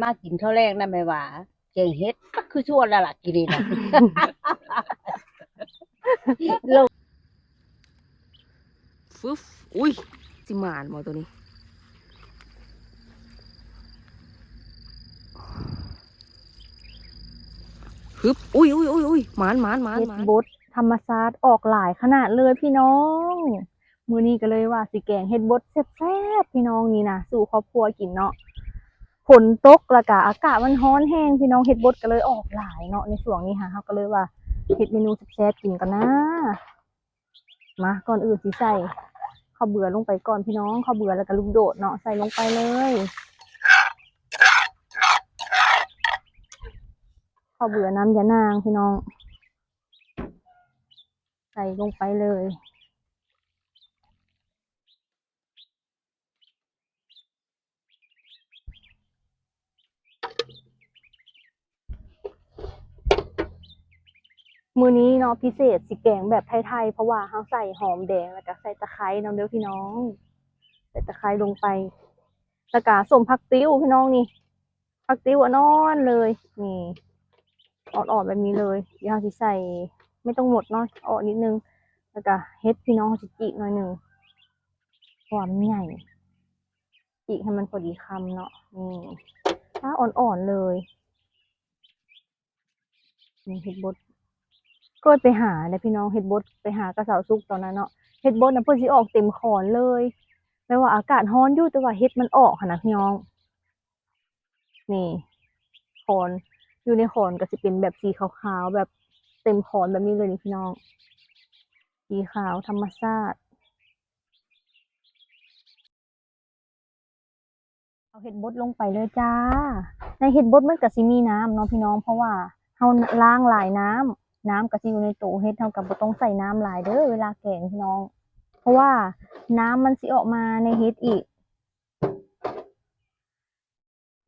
มากินเท่าแรกนะไม่ว่าแกงเฮ็ดก็คือชวนและล่ะกินนี่นะลงฟึบอุ้ยจิมานหมอตัวนี้ฮึบอุ้ยหมานเฮ็ดบดธรรมชาติออกหลายขนาดเลยพี่น้องมื้อนี้ก็เลยว่าสิแกงเฮ็ดบดแซ่บๆพี่น้องนี่นะสู่ครอบครัวกินเนาะฝนตกแล้วก็อากาศมันร้อนแห้งพี่น้องเฮ็ดบดก็เลยออกหลายเนาะในช่วงนี้ค่ะเฮาก็เลยว่าเฮ็ดเมนูแซ่บๆกินกันนะมาก่อนอื่นสิใส่ข้าวเบื่อลงไปก่อนพี่น้องข้าวเบื่อแล้วก็ลูกโดดเนาะใส่ลงไปเลยข้าวเบื่อน้ำยานางพี่น้องใส่ลงไปเลยมื้อนี้เนาะพิเศษสิแกงแบบไทยๆเพราะว่าเราใส่หอมแดงแล้วก็ใส่ตะไคร้นำเด้อพี่น้องใส่ตะไคร้ลงไปแล้วก็ส้มผักติ้วพี่น้องนี่ผักติ้วอ่อนๆเลยนี่อ่อนๆแบบนี้เลยเดี๋ยวเราสิใส่ไม่ต้องหมดเนาะอ่อนนิดนึงแล้วก็เฮ็ดพี่น้องเราสิจิหน่อยนึงเพราะว่ามันใหญ่จิให้มันพอดีคำเนาะนี่ถ้าอ่อนๆเลยนี่เฮ็ดบด ก็ไปหาเด้อพี่น้องเฮ็ดบดไปหากระเสาซุกตอนนั้นเนาะเฮ็ดบดน่ะเพิ่นสิออกเต็มขอนเลยแม้ว่าอากาศร้อนอยู่แต่ว่าเฮ็ดมันออกหั้นนะพี่น้องนี่ขอนอยู่ในขอนก็สิเป็นแบบสีขาวๆแบบเต็มขอนแบบนี้เลยนี่พี่น้องสีขาวธรรมชาติเอาเฮ็ดบดลงไปเลยจ้าในเฮ็ดบดมันก็สิมีน้ำเนาะพี่น้องเพราะว่าเฮาล้างหลายน้ำก็สิอยู่ในตู้เฮ็ดเฮาก็บ่ต้องใส่น้ำหลายเด้อเวลาแกงพี่น้องเพราะว่าน้ำมันสิออกมาในเฮ็ดอีก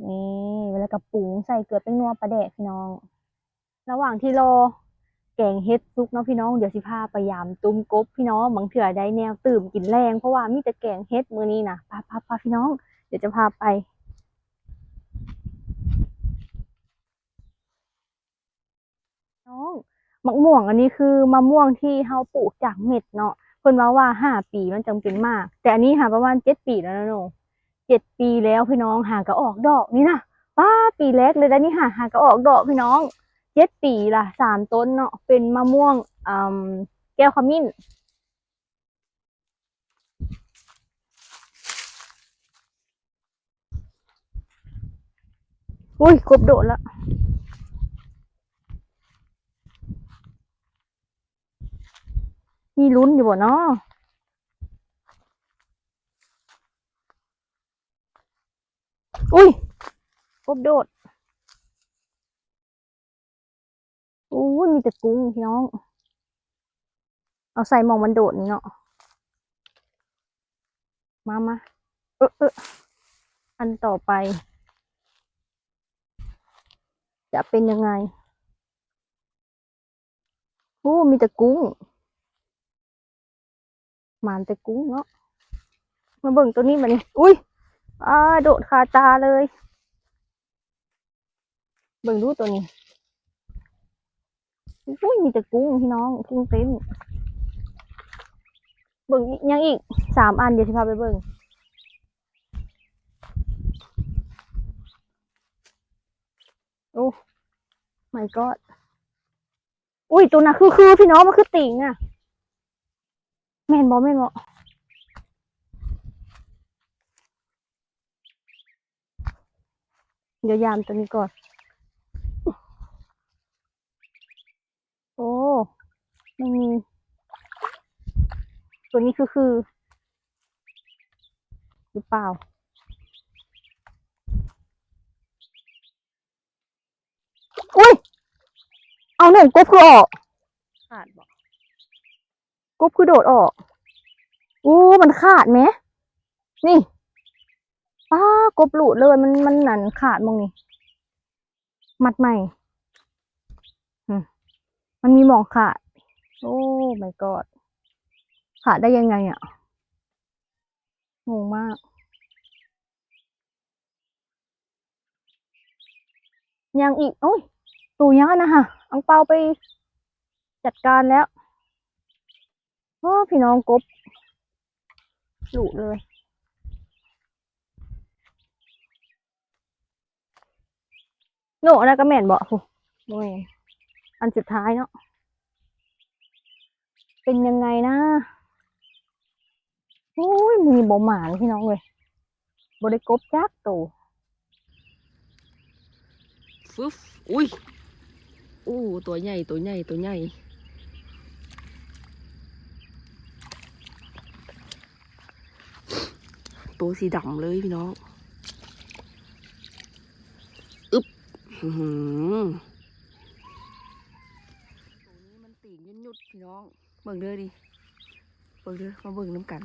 นี่แล้วก็ปรุงใส่เกลือแป้งนัวปลาแดกพี่น้องระหว่างที่รอแกงเฮ็ดซุกเนาะพี่น้องเดี๋ยวสิพาไปยามตุ้มกบพี่น้องบางเถื่อได้แนวตื่มกินแรงเพราะว่ามีแต่แกงเฮ็ดมื้อนี้นะพาพี่น้องเดี๋ยวจะพาไปน้องมะม่วงอันนี้คือมะม่วงที่เฮาปลูกจากเม็ดเนาะเพิ่นว่า5 ปีมันจังเป็นมากแต่อันนี้หาประมาณ7 ปีแล้วนะหนู7 ปีแล้วพี่น้องหาก็ออกดอกนี่นะป้าปีแรกเลยได้นี่หาก็ออกดอกพี่น้อง 7 ปีล่ะ3 ต้นเนาะเป็นมะม่วงแก้วขมิ้นอุ้ยกบโดดละมีลุ้นอยู่บ่เนาะอุ้ยกบโดดอุ้ยมีแต่กุ้งพี่น้องเอาใส่หมองมันโดดนี่เนาะมาอันต่อไปจะเป็นยังไงอู้มีแต่กุ้งหมานแต่กุ้งเนาะมาเบิ่งตัวนี้มานี่อุ้ยโดดคาตาเลยเบิ่งดูตัวนี้อุ้ยมีแต่กุ้งพี่น้องกุ้งเต็มเบิ่งยังอีก3 อันเดี๋ยวสิพาไปเบิ่งโอ้ my god อุ้ยตัวน่ะคือพี่น้องมันคือติ่งอ่ะแม่นบ่เดี๋ยวยามตัวนี้ก่อนโอ้ไม่มีตัวนี้คือหรือเปล่าอุ้ยเอาหนึ่งกบคือออกขาดบอกกบคือโดดออกอู้มันขาดไหมนี่กบหลุดเลยมันหนันขาดมองนี่มัดใหม่มันมีหมองขาดโอ้ my god ขาดได้ยังไงอ่ะงงมาก ยังอีกโอ้ยตัวยังอะนะฮะอังเปาไปจัดการแล้วโอ้พี่น้องกบหลุเลยโน่นะก็แม่นบ่โอ้โอ้ยอันสุดท้ายเนาะเป็นยังไงนะโอ้ยมีบ่หมานพี่น้องเลยบ่ได้กบจักตัว ฟึบอุ้ยอู้ตัวใหญ่ตัวใหญ่ตัวใหญ่ตัวสีดำเลยพี่น้องอึ๊บอื้อหือตัวนี้มันตีนยุดๆพี่น้องเบิ่งเด้อดิเบิ่งเด้อมาเบิ่งน้ำกัน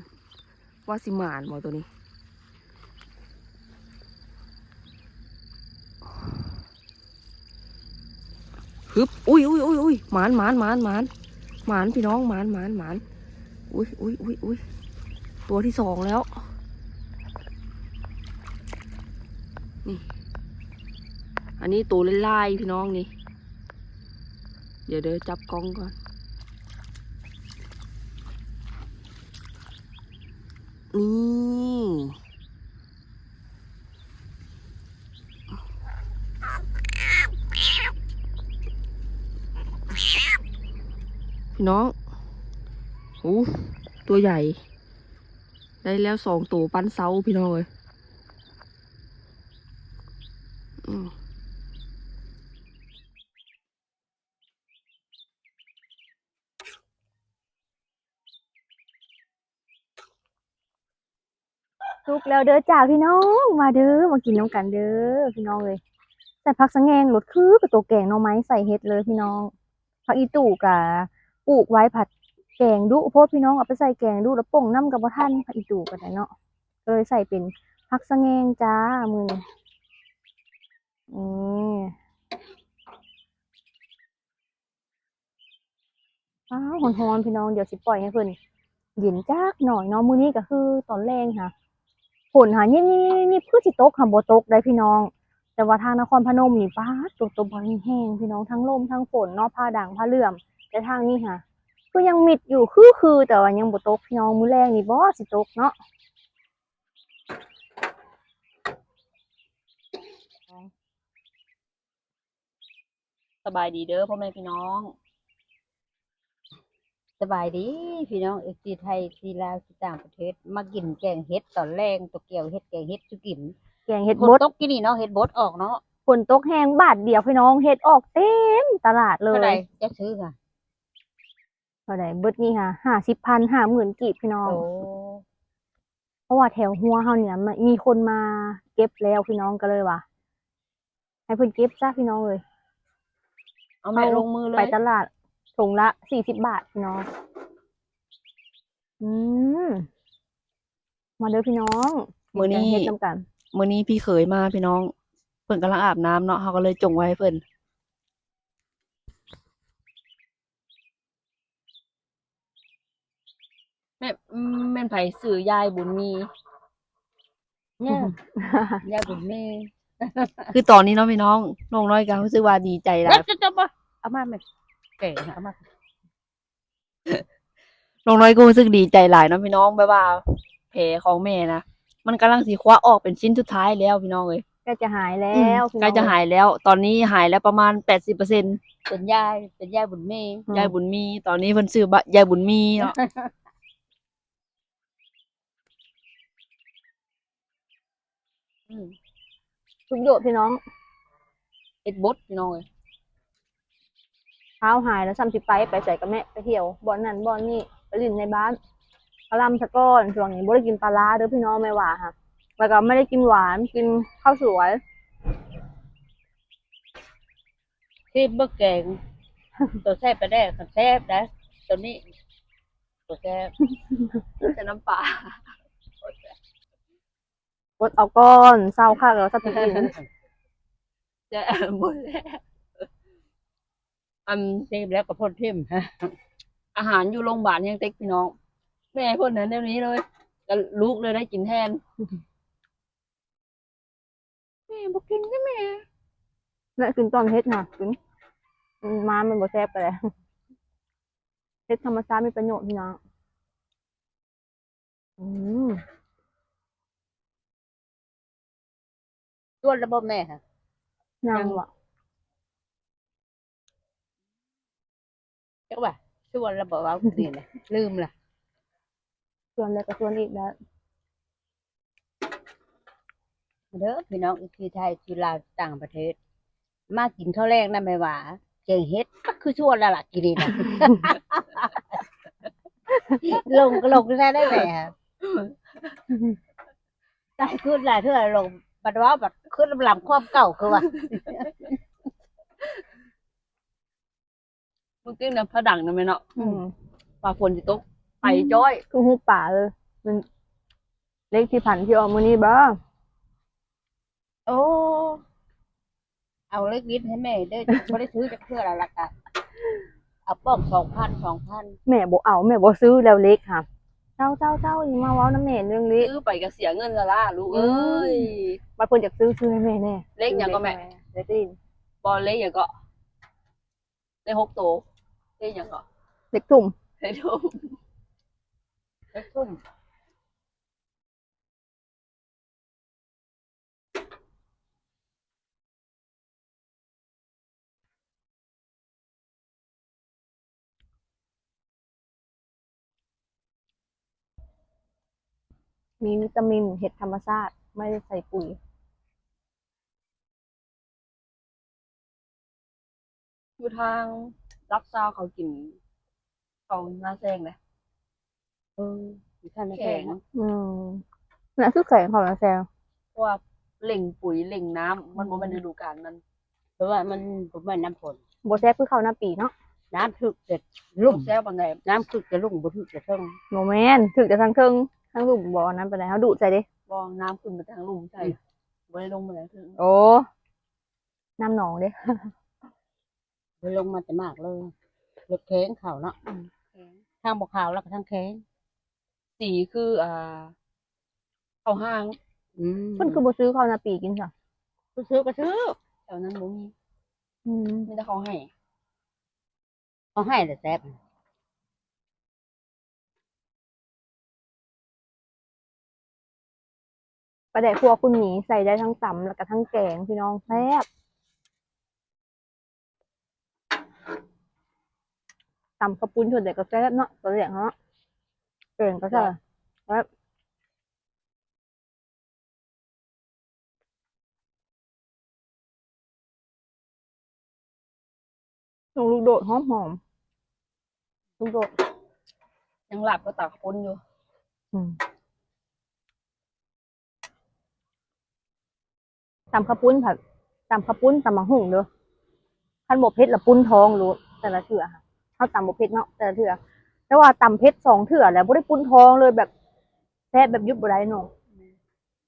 ว่าสิหมานบ่ตัวนี้ฮึบอุ้ยอุ้ยอุ้ยอุ้ยหมานหมานหมานหมานหมานพี่น้องหมานหมานหมานอุ้ยอุ้ยอุ้ยอุ้ยตัวที่สองแล้วนี่อันนี้ตัวไล่ๆพี่น้องนี่เดี๋ยวจับกล้องก่อนนี่พี่น้องโอ้ตัวใหญ่ได้แล้วสองตัวปั้นเซาพี่น้องเลยสุกแล้วเด้อจ้าพี่น้องมาเด้อมากินน้ำกันเด้อพี่น้องเลยใส่ผักสะแงงรสคือกับตัวแกงหน่อไม้ใส่เห็ดเลยพี่น้องผักอีตู่กะปลูกไว้ผัดแกงดุโพดพี่น้องเอาไปใส่แกงดุแล้วป่งน้ำกับบ่ทันผักอีตู่กันได้เนาะก็เลยใส่เป็นผักสะแงงจ้ามือนี่อ้าวหอนๆพี่น้องเดี๋ยวสิปล่อยให้เพิ่นเย็นจักหน่อยเนาะมื้อนี้ก็คือตอนแรงค่ะฝนหายิบๆๆคือสิตกค่ะบ่ตกได้พี่น้อง แต่ว่าทางนครพนมนี่ป๊าดตกบ่แห้งพี่น้องทั้งลมทั้งฝนเนาะผ้าด่างผ้าเหลื่อมแต่ทางนี้ค่ะก็ยังมิดอยู่คือแต่ว่ายังบ่ตกพี่น้องมื้อแรงนี่บ่สิตกเนาะสบายดีเด้อพ่อแม่พี่น้องสบายดีพี่น้องเอฟซีไทยซีลาวซีต่างประเทศมากินแกงเฮ็ดตอนแรงตัวเกี่ยวเฮ็ดแกงเฮ็ดสุกินแกงเฮ็ดฝนบดตกกี่นี่เนาะเฮ็ดบดออกเนาะฝนตกแห้งบาทเดียวพี่น้องเฮ็ดออกเต็มตลาดเล เท่าไหร่ยจะซื้อค่ะเท่าใดเบิดนี่ค่ะ50,000 50,000กีบพี่น้องโอ้เพราะว่าแถวหัวเฮาเนี่ยมีคนมาเก็บแล้วพี่น้องก็เลยว่าให้เพิ่นเก็บซะพี่น้องเอ้ยเอาแม่ลงมือเล ไป ย ตลาดถุงละ40 บาทพี่น้องอืมมาเด้อพี่น้อง มื้อนี้ เฮ็ดน้ำกัน มื้อนี้พี่เขยมาพี่น้องเพิ่นกำลังอาบน้ำเนาะเขาก็เลยจงไว้ให้เพิ่น แม่แม่นไผซื้อยายบุญมีเนี่ยยายบุญมี คือตอนนี้เนาะพี่น้องน้องน้อยก็รู้สึกว่าดีใจหลา เฮ้ย ย จะมาเอามาแม่แก่เอามา น้องน้อยก็รู้สึกดีใจหลายเนาะพี่น้องแบบว่าแผลของแม่นะมันกำลังสิคว้าออกเป็นชิ้นสุดท้ายแล้วพี่น้องเอ้ย ใกล้จะหายแล้วพี่ ใกล้ น้อง จะหายแล้ว ตอนนี้หายแล้วประมาณ 80%เป็นยายบุญมี ยายบุญมีตอนนี้เพิ่นชื่อยายบุญมีเนาะ ทุกโยชน์พี่น้อง เฮ็ดบดพี่น้องเอ้ย เท้าหายแล้วซ้ำสิไปใส่กับแม่ไปเที่ยวบ่อนนั่นบ่อนนี่ไปเลินในบ้านกะลำสะก้อนช่วงนี้บ่ได้กินปลาร้าเด้อพี่น้องไม่ว่าค่ะแล้วก็ไม่ได้กินหวานกินข้าวสวย ที่เบิกแกงตัวแซ่บไปได้ค่ะแซ่บนะตัวนี้ตัวแซ่บ แต่น้ำปลา อดเอาก้อนเศร้าค่ะแล้วสักทีอื่น จะหมดแล้ว เต็มแล้วก็พ่นทิ่ม อาหารอยู่โรงพยาบาลยังเต็กพี่น้องแม่พ่นนั้นเดี๋ยวนี้เลยก็ลูกเลยได้กินแทนแม่บ่กินนะแม่ และกินตอนเฮ็ดน่ะกินมามันบ่แซ่บไปเลยเฮ็ดธรรมชาติมีประโยชน์พี่น้องอืม ส่วนระบบแม่ค่ะ ยังว่ะ เจ้าว่าส่วนระบบเอาดีนะลืมละ ส่วนแล้วก็ส่วนอีกแล้ว เด้อพี่น้องที่ไทยที่ลาวต่างประเทศ มากินข้าวแรงนั่นไม่ว่าแกงเฮ็ดก็คือส่วนละล่ะกินนี่นะ ลงก็ลงได้ไหมครับได้ขึ้นหลายเท่าลงบัดว่าบัดขึ้นลำความเก่าคือว่า เมื่อกี้เนี่ยพระดังนะแม่เนาะ อืม ป่าฝนสิตกไปจ้อย คือหูป่าเลยมันเล็กที่พันที่ออกมื้อนี้บ่ โอ้เอาเล็กนิดให้แม่เด้อไม่ได้ซื้อจะเพื่ออะไรล่ะกันเอาป้อง2,000 แม่บ่เอาแม่บ่ซื้อแล้วเล็กค่ะเจ้าอย่ามาเว้าน้ำแม่เรื่องเล็ก ซื้อไปก็เสียเงินละล่ะลูกเอ้ย บางคนอยากซื้อให้แม่แน่ เล็กอย่างก็แม่ เล็กดิน บอลเล็กอย่างก็ได้6 โตเล็กอย่างก็ เล็กตุ่ม ได้ทุก เล็กทุ่ม มีวิตามินเห็ดธรรมชาติไม่ได้ใส่ปุ๋ย อยู่ทางรับซาวเขากินเขาหน้าแซงเลย อยู่ท่าน แข็ แข็ ง ง อืมนั่นคือแข่งของนะแซง เพราะว่าเล่งปุ๋ยเล่งน้ำมันบ่เป็นฤดูกาลมัน เพราะว่ามันผมว่าน้ำฝน บ่แซ่บคือเขาหน้าปีเนาะ น้ำถึกจะลุ่ม แซ่บปานใด น้ำถึกจะลุ่มบ่ถึกจะเทิง โมแมนถึงจะทั้งเทิงทั้งลุ่มบ่อนั้นไปไหนเขาดูดใส่ดิ บ่น้ำขึ้นมาทางลุ่มใช่บ่ได้ลงมาไหนถึง โอ้น้ำหนองดิ ไปลงมาจะมากเลยรถแข็งเขาเนาะทางบ่ขาวแล้วก็ทางแข็ง สีคือข้าวห้าง เพิ่นคือบ่ซื้อเขาหน้าปีกินซะ ก็ซื้อก็ซื้อ แถวนั้นบ่มี อืม มีแต่เขาวให้ เขาให้แต่แซ่บ ปลาแดกพวกคุณหมีใส่ได้ทั้งตำแล้วก็ทั้งแกงพี่น้องแซ่บตำกระปุ้นส่วนใหญ่ก็แซ่บเนาะปลาแดกเนาะแกงก็แซ่บแซ่บลูกโดดหอมๆลูกโดด ยังหลับก็ตากปนอยู่ อืมตำข้าวปุ้นผัดตำข้าวปุ้นตำมะฮุ่งเด้อคันบ่เผ็ดละปุ้นท้องรู้แต่ละเทื่อค่ะเฮาตำบ่เผ็ดเนาะแต่ละเทื่อแต่ว่าตำเผ็ด2 เทื่อแล้วบ่ได้ปุ้นท้องเลยแบบแซ่บแบบยุบบ่ได้เนาะ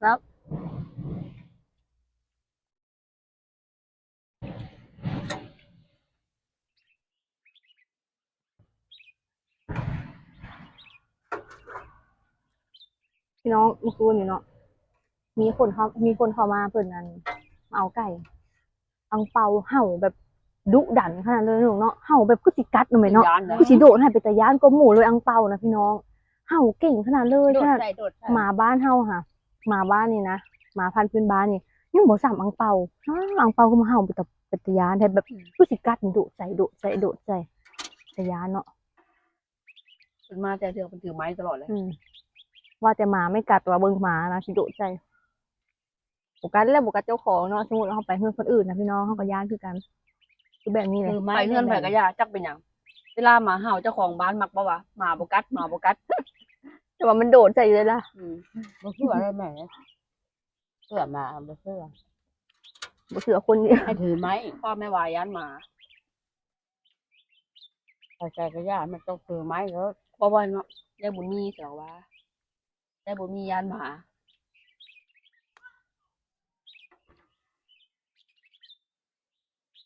แล้วพี่น้องเมื่อคืนนี่เนาะมีคนเข้ามาเพิ่นนั้นมาเอาไก่อังเปาเห่าแบบดุดันขนาดเลยเนาะเห่าแบบคือสิกัดเนาะแม่เนาะ ยานนะ กูสิโดดให้เป็นตาย้านก็หมู่เลยอังเปานะพี่น้องเห่าเก่งขนาดเลย โด ข ด นาด ใส่โดดใส่ หมาบ้านเห่าค่ะหมาบ้านนี่นะหมาพันธุ์พื้นบ้านนี่ยังบ่ซ้ำอังเปาอังเปาก็มาเห่าเป็นตาย้านแทบแบบผู้สิกัดนี่โดดใส่ตาย้านเนาะ เป็นมาแต่เดือกมันถือไม้ตลอดเลย ว่าแต่หมาไม่กัดแต่ว่าเบิ่งหมานะสิโดดใส่บ่กัดแล้วบ่กัดเจ้าของเนาะสมมุติว่าเฮาไปเฮือนคนอื่นนะพี่น้องเฮาก็ย้านคือกันคือแบบนี้เลย คือไม้ ไปเงื่อนไผก็ยาจักเป็นหยังเวลาหมาเห่าเจ้าของบ้านมักบ่วะหมาบ่กัดหมาบ่กัด แต่ว่ามันโดดใส่อยู่เลยล่ะ บ่เชื่ออะไรแม่เชื่อมาบ่เชื่อ บ่เชื่อคนเดียว ให้ถือไม้ พ่อแม่วายันหมา ใส่กระยามันต้องถือไม้แล้ว เพราะว่าเนาะได้บุญมีเสียว่าได้บุญมียันหมา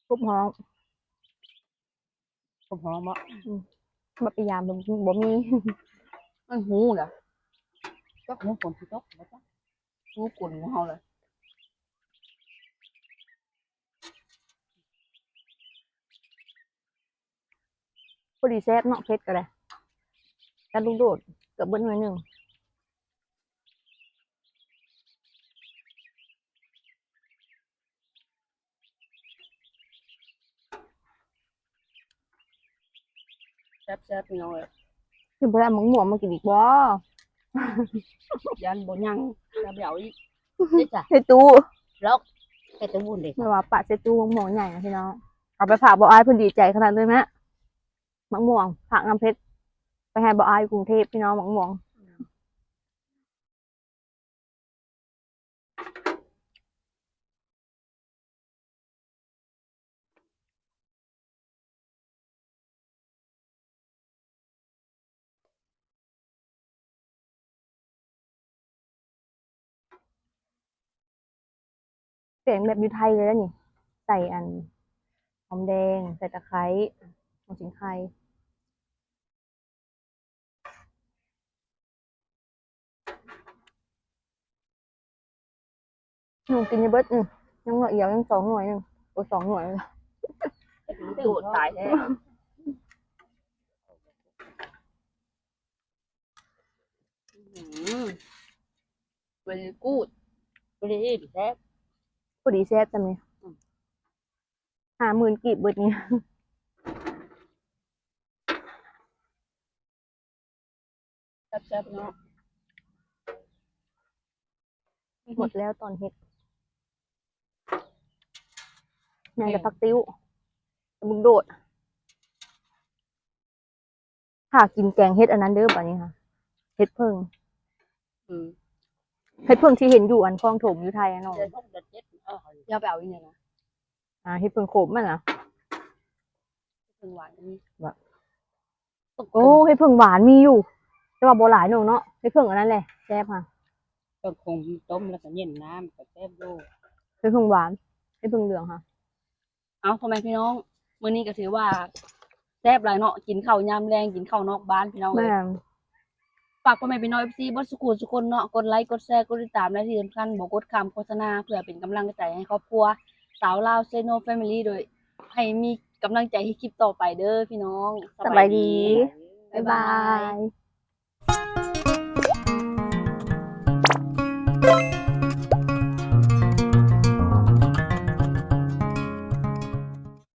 ทุบห้อง ผมหอมอ่ะ บ่พยายามบ่มี มันหูเหรอ ก็หูฝนที่ตกแล้วจ้ะ หูกุ่นของเฮาเลย พอดีแซ่บเนาะเผ็ดก็ได้แต่ลูกโดดเกือบเบิ้ลหน่อยหนึ่ง แซ่บๆพี่น้องเอ้ย คือบ่ได้หมังหม่วงมากินอีกบ่ ยันบ่ยังจะไปเอาอีกนี่จ้ะ เฮ็ดตู้ ล็อกไอ้ตะวุ่นเด็ก ไม่ว่าปะเฮ็ดตู้หมังหม่วงใหญ่นะพี่น้องเอาไปฝากบ่อายเพิ่นดีใจขนาดเลยแม่หมังหม่วงฝากน้ำเพชรไปให้บ่อายอยู่กรุงเทพพี่น้องหมังหม่วงเสียงแบบอยู่ไทยเลยแล้วนี่ใส่อันหอมแดงใส่ตะไคร้หัวสิงไคหนูกินในเบิดยังเหลืออีกยัง2 หน่วยหนึงโอ้2 หน่วยเลย ตูดตายแท้ very good very แซ่บ พอดีแซ่บจังเลย50,000กีบเบิดนี่ แซ่บๆเนาะ หมดแล้วตอนเฮ็ดยังจะพักติ้วจะมึงโดดค่ะกินแกงเฮ็ดอันนั้นเด้อป่ะนี้ค่ะเฮ็ดเพิ่ง อืม เฮ็ดเพิ่งที่เห็นอยู่อันคลองถมอยู่ไทยอะน้อง เดือน6 เดือน 7อย่าไปเอาอีกเนี่ยนะ เฮ็ดเพิ่งโขมมันนะ เป็นหวานอันนี้ โอ้เฮ็ดเพิ่งหวานมีอยู่ แต่ว่าบ่หลายหนูเนาะเฮ็ดเพิ่งอันนั้นแหละแซ่บค่ะ ก็คงต้มแล้วก็เย็นน้ำก็แซ่บดู เฮ็ดเพิ่งหวานเฮ็ดเพิ่งเหลืองค่ะ เอาทำไมพี่น้องมื้อนี้ก็ถือว่าแซ่บหลายเนาะกินข้าวยามแรงกินข้าวนอกบ้านพี่น้องเอ้ แม่ ยฝากพ่อแม่พี่น้อง FC บ่สุขุทุกคนเนาะกดไลค์กดแชร์กดติดตามและที่สำคัญบ่กดคำโฆษณาเพื่อเป็นกำลังใจให้ครอบครัวสาวลาวเซโนแฟมิลี่โดยให้มีกำลังใจให้คลิปต่อไปเด้อพี่น้อง สบายดี บ๊าย บ๊า บาย ยบาย